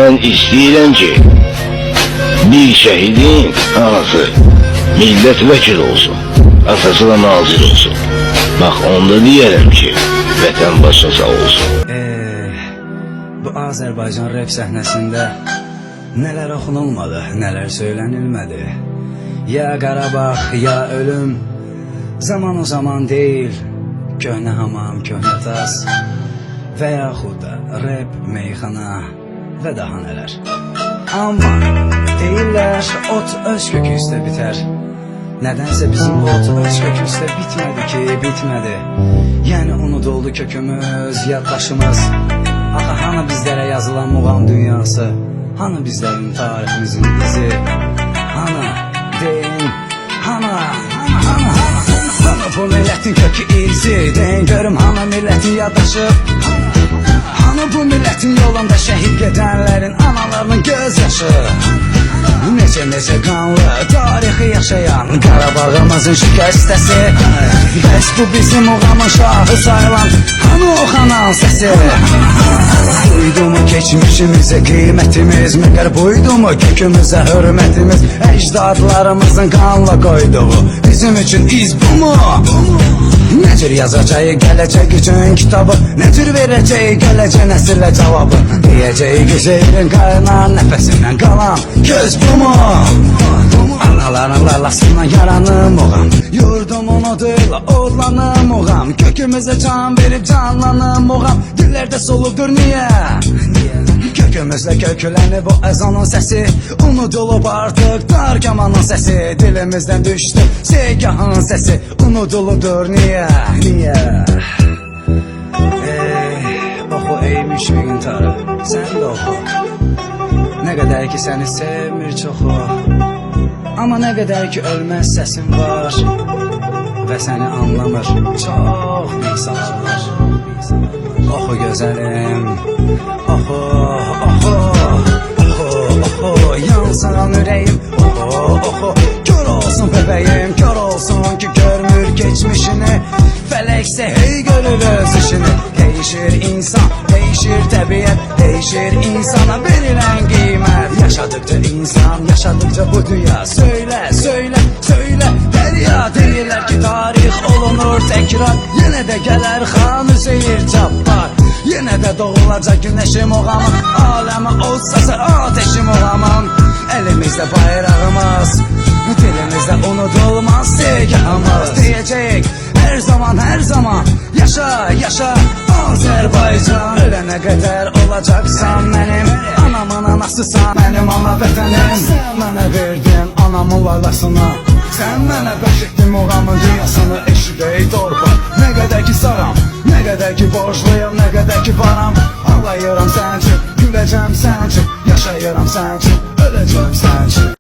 Mən istəyirəm ki, bir şəhidin anası millət vəkil olsun, atası da nazir olsun. Bax, onda deyərəm ki, vətən başa sağ olsun. Bu Azərbaycan rap səhnəsində nələr oxunulmadı, nələr söylənilmədi. Ya Qarabağ, ya ölüm, zaman o zaman deyil, köhnə hamam, köhnə tas və yaxud da rap, meyxana və daha nələr. Amma deyirlər, ot öz kökü üstə bitər. Nədənsə bizim ot öz kökü üstə bitmədi ki, bitmədi. Yəni unuduldu kökümüz, yaddaşımız. Axı hanı bizlərə yazılan muğam dünyası, hanı bizlərin tariximizin izi, hanı deyin, hanı bu milletin kökü izi, deyin görüm hanı milletin yaddaşı, hanı bu milletin yolunda şəhid gedənlərin analarının göz yaşı. Necə qanlı tarixi yaşayan Qarabağımızın şikəstəsi. Bəs bu bizim muğamın şahı sayılan hanı o xanan səsi? Buydu mu keçmişimizə qiymətimiz, məgər buydu mu kökümüzə hörmətimiz? Əcdadlarımızın qanla qoyduğu bizim üçün iz bu mu? Ne tür yazacağı gələcək üçün kitabı, ne tür verəcəyi gələcək nəsillə cavabı? Deyəcəyi güzeylin qaynar nəfəsindən qalan göz bu mu? Anaların laylasından yaranım oğam, yurdumun oduyla odlanım oğam, kökümüzə can verib canlanım oğam. Dillərdə solubdur niyə? Kökümüzlə köklənib o əzanın səsi, unudulub artıq dar kamanın səsi. Dilimizdən düşdü segahın səsi, unudulubdur niyə? Oxu ey müşfiqin tarı, sən də oxu. Nə qədər ki səni sevmir çoxu, amma nə qədər ki ölməz səsin var və səni anlamır çox insanlar. Oxu gözəlim, oxu, oxu, oxu, oxu, yansın ürəyim, oxu, oxu. Kör olsun bəbəyim, kör olsun ki görmür geçmişini, fələksə hey görür öz işini. Değişir insan, değişir təbiət, değişir insana verilən qiymət. Yaşadıkça insan, yaşadıkça bu dünya, söylə, söylə, söylə dərya. Deyirlər ki tarix olunur təkrar, yenə də gələr Xan Hüseyir Cabbar. Yenə də doğulacaq günəşim oğamın, aləmə olsasa ateşim oğamın. Əlimizdə bayrağımız, dilimizdə unudulmaz segahımız. Deyəcəyik hər zaman, hər zaman, yaşa, yaşa Azərbaycan. Ölənə qədər olacaqsan mənim, anamın anasısan mənim ana vətənim. Sən mənə verdin anamın laylasını, sən mənə bəxş etdin muğamın dünyasını. Eşidək torba, nə qədər ki saram, nə qədər ki borcluyum, nə qədər ki varam. Ağlayıram sən üçün, güləcəm sən üçün, yaşayıram sən üçün, öləcəm sən üçün.